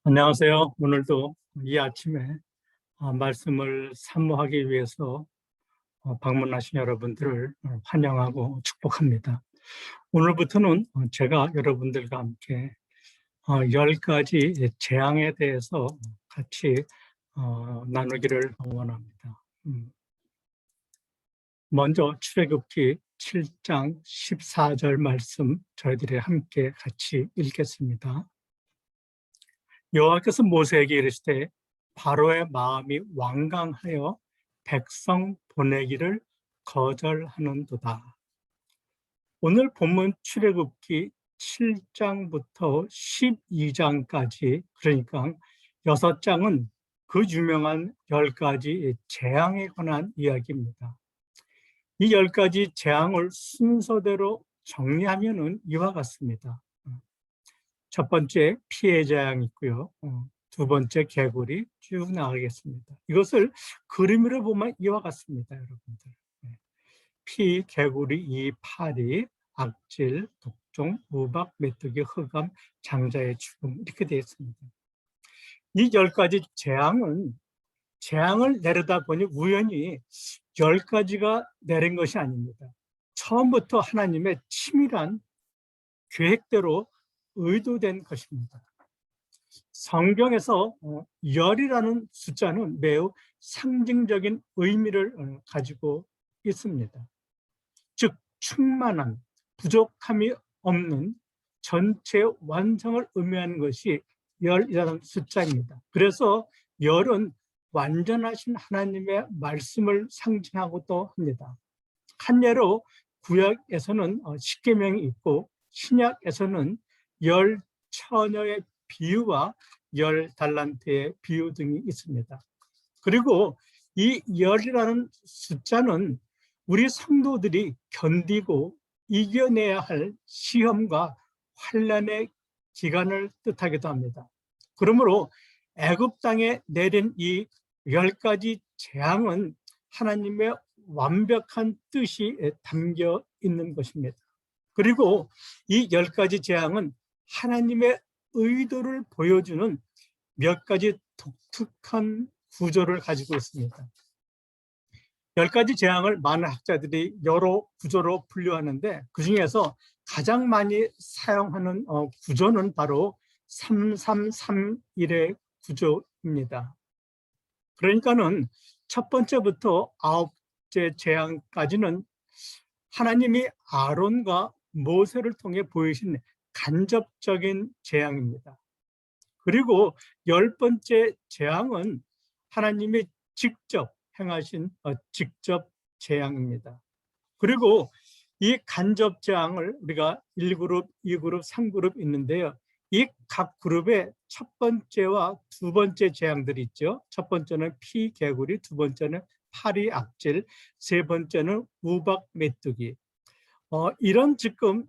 안녕하세요. 오늘도 이 아침에 말씀을 사모하기 위해서 방문하신 여러분들을 환영하고 축복합니다. 오늘부터는 제가 여러분들과 함께 10가지 재앙에 대해서 같이 나누기를 원합니다. 먼저 출애굽기 7장 14절 말씀 저희들이 함께 같이 읽겠습니다. 여호와께서 모세에게 이르시되 바로의 마음이 완강하여 백성 보내기를 거절하는도다. 오늘 본문 출애굽기 7장부터 12장까지, 그러니까 6장은 그 유명한 10가지 재앙에 관한 이야기입니다. 이 10가지 재앙을 순서대로 정리하면 이와 같습니다. 첫 번째 피해 재앙이 있고요. 두 번째 개구리 쭉 나가겠습니다. 이것을 그림으로 보면 이와 같습니다, 여러분들. 피, 개구리, 이, 파리, 악질, 독종, 우박, 메뚜기, 흑암, 장자의 죽음, 이렇게 되어 있습니다. 이 10가지 재앙을 내려다 보니 우연히 10가지가 내린 것이 아닙니다. 처음부터 하나님의 치밀한 계획대로 의도된 것입니다. 성경에서 열이라는 숫자는 매우 상징적인 의미를 가지고 있습니다. 즉 충만한, 부족함이 없는 전체 완성을 의미하는 것이 열이라는 숫자입니다. 그래서 열은 완전하신 하나님의 말씀을 상징하고도 합니다. 한 예로 구약에서는 십계명이 있고 신약에서는 10처녀의 비유와 10달란트의 비유 등이 있습니다. 그리고 이 열이라는 숫자는 우리 성도들이 견디고 이겨내야 할 시험과 환난의 기간을 뜻하기도 합니다. 그러므로 애굽 땅에 내린 이 10가지 재앙은 하나님의 완벽한 뜻이 담겨 있는 것입니다. 그리고 이 10가지 재앙은 하나님의 의도를 보여주는 몇 가지 독특한 구조를 가지고 있습니다. 10가지 재앙을 많은 학자들이 여러 구조로 분류하는데 그중에서 가장 많이 사용하는 구조는 바로 3331의 구조입니다. 그러니까는 첫 번째부터 9째 재앙까지는 하나님이 아론과 모세를 통해 보이신 간접적인 재앙입니다. 그리고 10번째 재앙은 하나님이 직접 행하신 직접 재앙입니다. 그리고 이 간접 재앙을 우리가 1그룹, 2그룹, 3그룹 있는데요. 이 각 그룹의 첫 번째와 두 번째 재앙들이 있죠. 첫 번째는 피, 개구리, 두 번째는 파리, 악질, 세 번째는 우박, 메뚜기. 이런 지금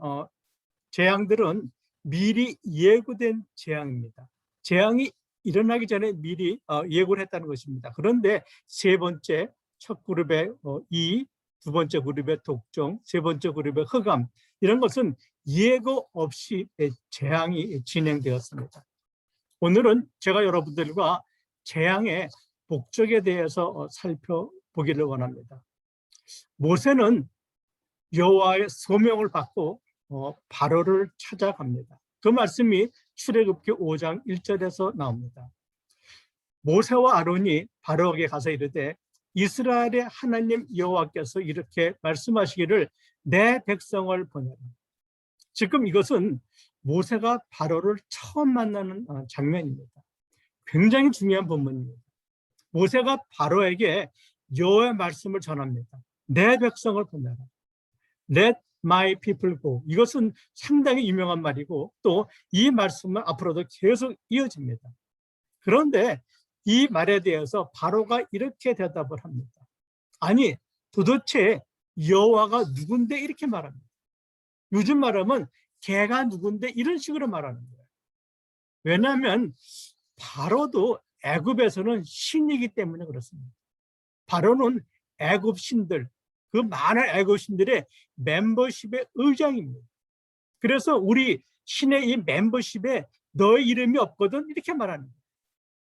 재앙들은 미리 예고된 재앙입니다. 재앙이 일어나기 전에 미리 예고를 했다는 것입니다. 그런데 세 번째 첫 그룹의 이, 두 번째 그룹의 독종, 세 번째 그룹의 흑암, 이런 것은 예고 없이 재앙이 진행되었습니다. 오늘은 제가 여러분들과 재앙의 목적에 대해서 살펴보기를 원합니다. 모세는 여호와의 소명을 받고 바로를 찾아갑니다. 그 말씀이 출애굽기 5장 1절에서 나옵니다. 모세와 아론이 바로에게 가서 이르되 이스라엘의 하나님 여호와께서 이렇게 말씀하시기를 내 백성을 보내라. 지금 이것은 모세가 바로를 처음 만나는 장면입니다. 굉장히 중요한 본문입니다. 모세가 바로에게 여호와의 말씀을 전합니다. 내 백성을 보내라. Let my people go. 이것은 상당히 유명한 말이고 또 이 말씀은 앞으로도 계속 이어집니다. 그런데 이 말에 대해서 바로가 이렇게 대답을 합니다. 아니, 도대체 여호와가 누군데 이렇게 말합니다. 요즘 말하면 걔가 누군데 이런 식으로 말하는 거예요. 왜냐하면 바로도 애굽에서는 신이기 때문에 그렇습니다. 바로는 애굽 신들, 그 많은 애굽 신들의 멤버십의 의장입니다. 그래서 우리 신의 이 멤버십에 너의 이름이 없거든, 이렇게 말하는 거예요.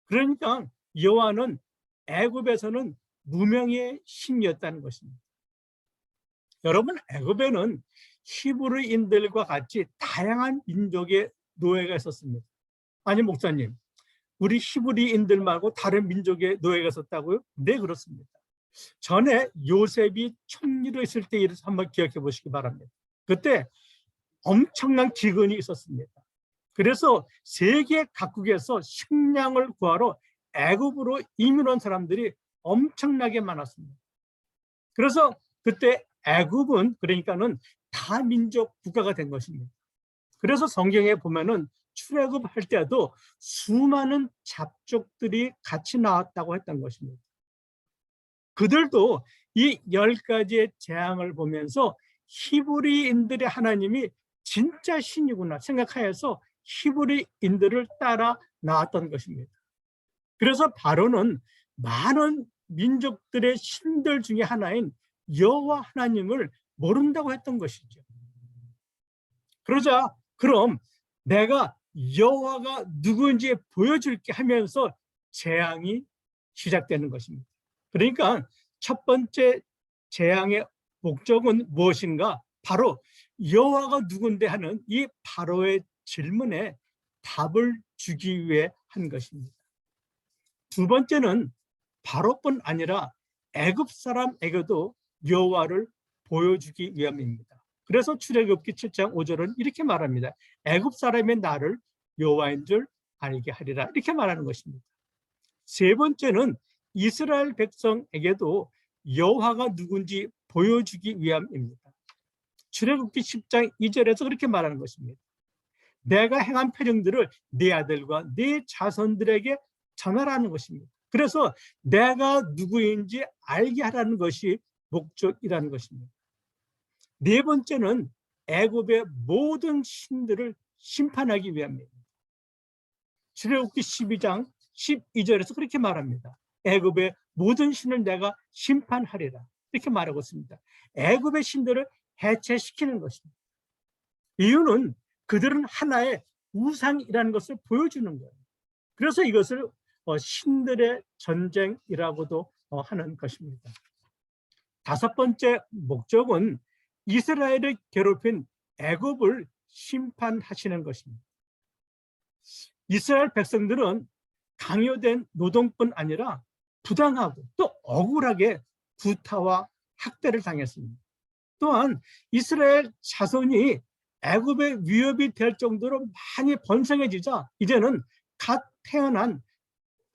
그러니까 여호와는 애굽에서는 무명의 신이었다는 것입니다. 여러분, 애굽에는 히브리인들과 같이 다양한 민족의 노예가 있었습니다. 아니, 목사님, 우리 히브리인들 말고 다른 민족의 노예가 있었다고요? 네, 그렇습니다. 전에 요셉이 총리로 있을 때 일을 한번 기억해 보시기 바랍니다. 그때 엄청난 기근이 있었습니다. 그래서 세계 각국에서 식량을 구하러 애굽으로 이민 온 사람들이 엄청나게 많았습니다. 그래서 그때 애굽은 그러니까는 다민족 국가가 된 것입니다. 그래서 성경에 보면은 출애굽할 때도 수많은 잡족들이 같이 나왔다고 했던 것입니다. 그들도 이 10가지의 재앙을 보면서 히브리인들의 하나님이 진짜 신이구나 생각하여서 히브리인들을 따라 나왔던 것입니다. 그래서 바로는 많은 민족들의 신들 중에 하나인 여호와 하나님을 모른다고 했던 것이죠. 그러자 그럼 내가 여호와가 누구인지 보여줄게 하면서 재앙이 시작되는 것입니다. 그러니까 첫 번째 재앙의 목적은 무엇인가? 바로 여호와가 누군데 하는 이 바로의 질문에 답을 주기 위해 한 것입니다. 두 번째는 바로뿐 아니라 애굽 사람에게도 여호와를 보여주기 위함입니다. 그래서 출애굽기 7장 5절은 이렇게 말합니다. 애굽 사람의 나를 여호와인 줄 알게 하리라, 이렇게 말하는 것입니다. 세 번째는 이스라엘 백성에게도 여호와가 누군지 보여주기 위함입니다. 출애굽기 10장 2절에서 그렇게 말하는 것입니다. 내가 행한 표징들을 네 아들과 네 자손들에게 전하라는 것입니다. 그래서 내가 누구인지 알게 하라는 것이 목적이라는 것입니다. 네 번째는 애굽의 모든 신들을 심판하기 위함입니다. 출애굽기 12장 12절에서 그렇게 말합니다. 애굽의 모든 신을 내가 심판하리라, 이렇게 말하고 있습니다. 애굽의 신들을 해체시키는 것입니다. 이유는 그들은 하나의 우상이라는 것을 보여주는 거예요. 그래서 이것을 신들의 전쟁이라고도 하는 것입니다. 다섯 번째 목적은 이스라엘을 괴롭힌 애굽을 심판하시는 것입니다. 이스라엘 백성들은 강요된 노동뿐 아니라 부당하고 또 억울하게 구타와 학대를 당했습니다. 또한 이스라엘 자손이 애굽의 위협이 될 정도로 많이 번성해지자 이제는 갓 태어난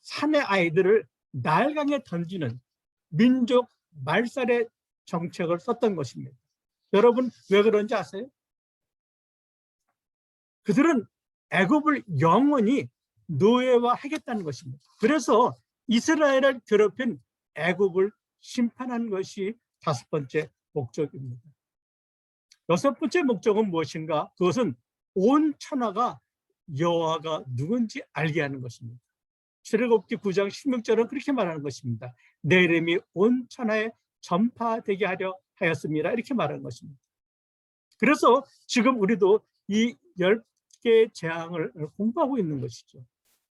사내 아이들을 날강에 던지는 민족 말살의 정책을 썼던 것입니다. 여러분, 왜 그런지 아세요? 그들은 애굽을 영원히 노예화하겠다는 것입니다. 그래서 이스라엘을 괴롭힌 애굽을 심판한 것이 다섯 번째 목적입니다. 여섯 번째 목적은 무엇인가? 그것은 온 천하가 여호와가 누군지 알게 하는 것입니다. 출애굽기 9장 16절은 그렇게 말하는 것입니다. 내 이름이 온 천하에 전파되게 하려 하였습니다, 이렇게 말하는 것입니다. 그래서 지금 우리도 이 10개의 재앙을 공부하고 있는 것이죠.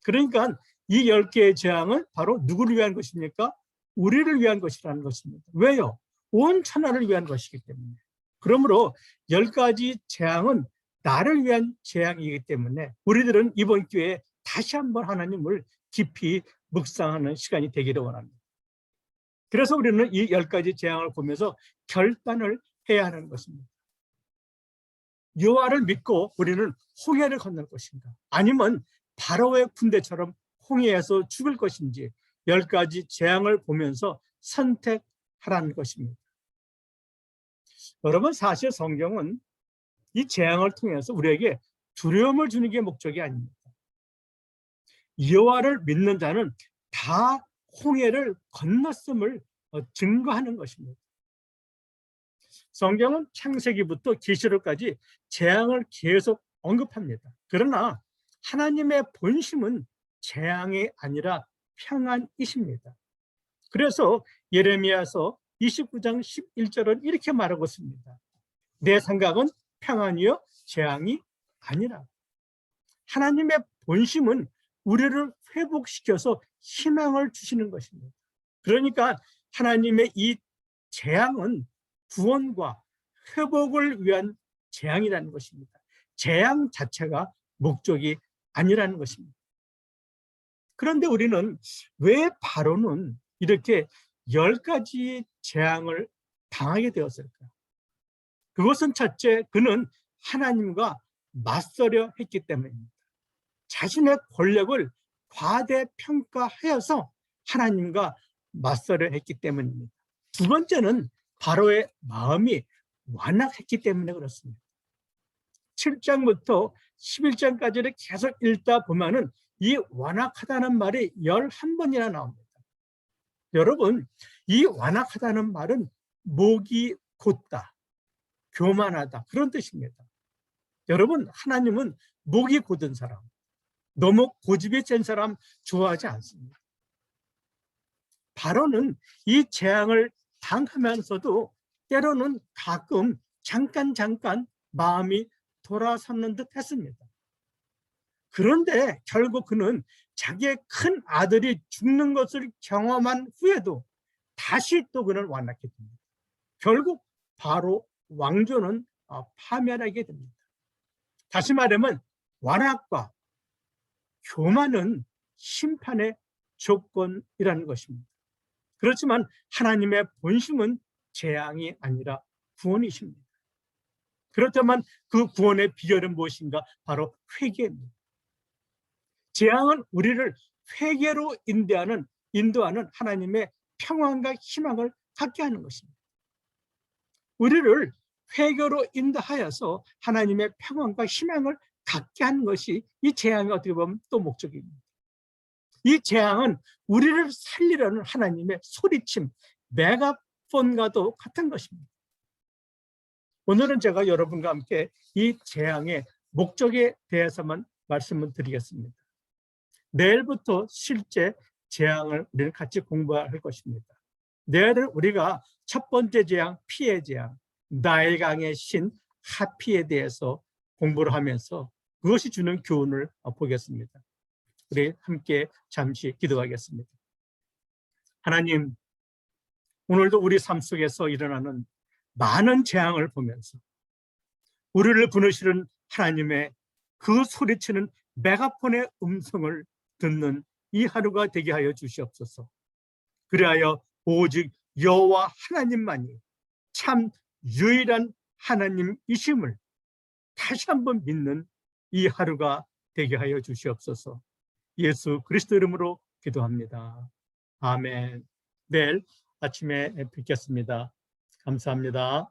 그러니까 이 10개의 재앙은 바로 누구를 위한 것입니까? 우리를 위한 것이라는 것입니다. 왜요? 온 천하를 위한 것이기 때문에. 그러므로 10가지 재앙은 나를 위한 재앙이기 때문에 우리들은 이번 기회에 다시 한번 하나님을 깊이 묵상하는 시간이 되기를 원합니다. 그래서 우리는 이 10가지 재앙을 보면서 결단을 해야 하는 것입니다. 여호와를 믿고 우리는 홍해를 건널 것인가? 아니면 바로의 군대처럼 홍해에서 죽을 것인지 10가지 재앙을 보면서 선택하라는 것입니다. 여러분, 사실 성경은 이 재앙을 통해서 우리에게 두려움을 주는 게 목적이 아닙니다. 여호와를 믿는 자는 다 홍해를 건넜음을 증거하는 것입니다. 성경은 창세기부터 계시록까지 재앙을 계속 언급합니다. 그러나 하나님의 본심은 재앙이 아니라 평안이십니다. 그래서 예레미야서 29장 11절은 이렇게 말하고 있습니다. 내 생각은 평안이요 재앙이 아니라. 하나님의 본심은 우리를 회복시켜서 희망을 주시는 것입니다. 그러니까 하나님의 이 재앙은 구원과 회복을 위한 재앙이라는 것입니다. 재앙 자체가 목적이 아니라는 것입니다. 그런데 우리는 왜 바로는 이렇게 10가지 재앙을 당하게 되었을까요? 그것은 첫째, 그는 하나님과 맞서려 했기 때문입니다. 자신의 권력을 과대평가하여서 하나님과 맞서려 했기 때문입니다. 두 번째는 바로의 마음이 완악했기 때문에 그렇습니다. 7장부터 11장까지를 계속 읽다 보면은 이 완악하다는 말이 11번이나 나옵니다. 여러분, 이 완악하다는 말은 목이 곧다, 교만하다, 그런 뜻입니다. 여러분, 하나님은 목이 곧은 사람, 너무 고집이 센 사람 좋아하지 않습니다. 바로는 이 재앙을 당하면서도 때로는 가끔 잠깐 마음이 돌아섰는 듯 했습니다. 그런데 결국 그는 자기의 큰 아들이 죽는 것을 경험한 후에도 다시 또 그는 완악해 됩니다. 결국 바로 왕조는 파멸하게 됩니다. 다시 말하면 완악과 교만은 심판의 조건이라는 것입니다. 그렇지만 하나님의 본심은 재앙이 아니라 구원이십니다. 그렇다면 그 구원의 비결은 무엇인가? 바로 회개입니다. 재앙은 우리를 회개로 인도하는 하나님의 평안과 희망을 갖게 하는 것입니다. 우리를 회개로 인도하여서 하나님의 평안과 희망을 갖게 하는 것이 이 재앙의 어떻게 보면 또 목적입니다. 이 재앙은 우리를 살리려는 하나님의 소리침, 메가폰과도 같은 것입니다. 오늘은 제가 여러분과 함께 이 재앙의 목적에 대해서만 말씀을 드리겠습니다. 내일부터 실제 재앙을 우리는 같이 공부할 것입니다. 내일은 우리가 첫 번째 재앙, 피해 재앙, 나일강의 신 하피에 대해서 공부를 하면서 그것이 주는 교훈을 보겠습니다. 우리 함께 잠시 기도하겠습니다. 하나님, 오늘도 우리 삶 속에서 일어나는 많은 재앙을 보면서 우리를 부르시는 하나님의 그 소리치는 메가폰의 음성을 듣는 이 하루가 되게 하여 주시옵소서. 그리하여 오직 여호와 하나님만이 참 유일한 하나님이심을 다시 한번 믿는 이 하루가 되게 하여 주시옵소서. 예수 그리스도 이름으로 기도합니다. 아멘. 내일 아침에 뵙겠습니다. 감사합니다.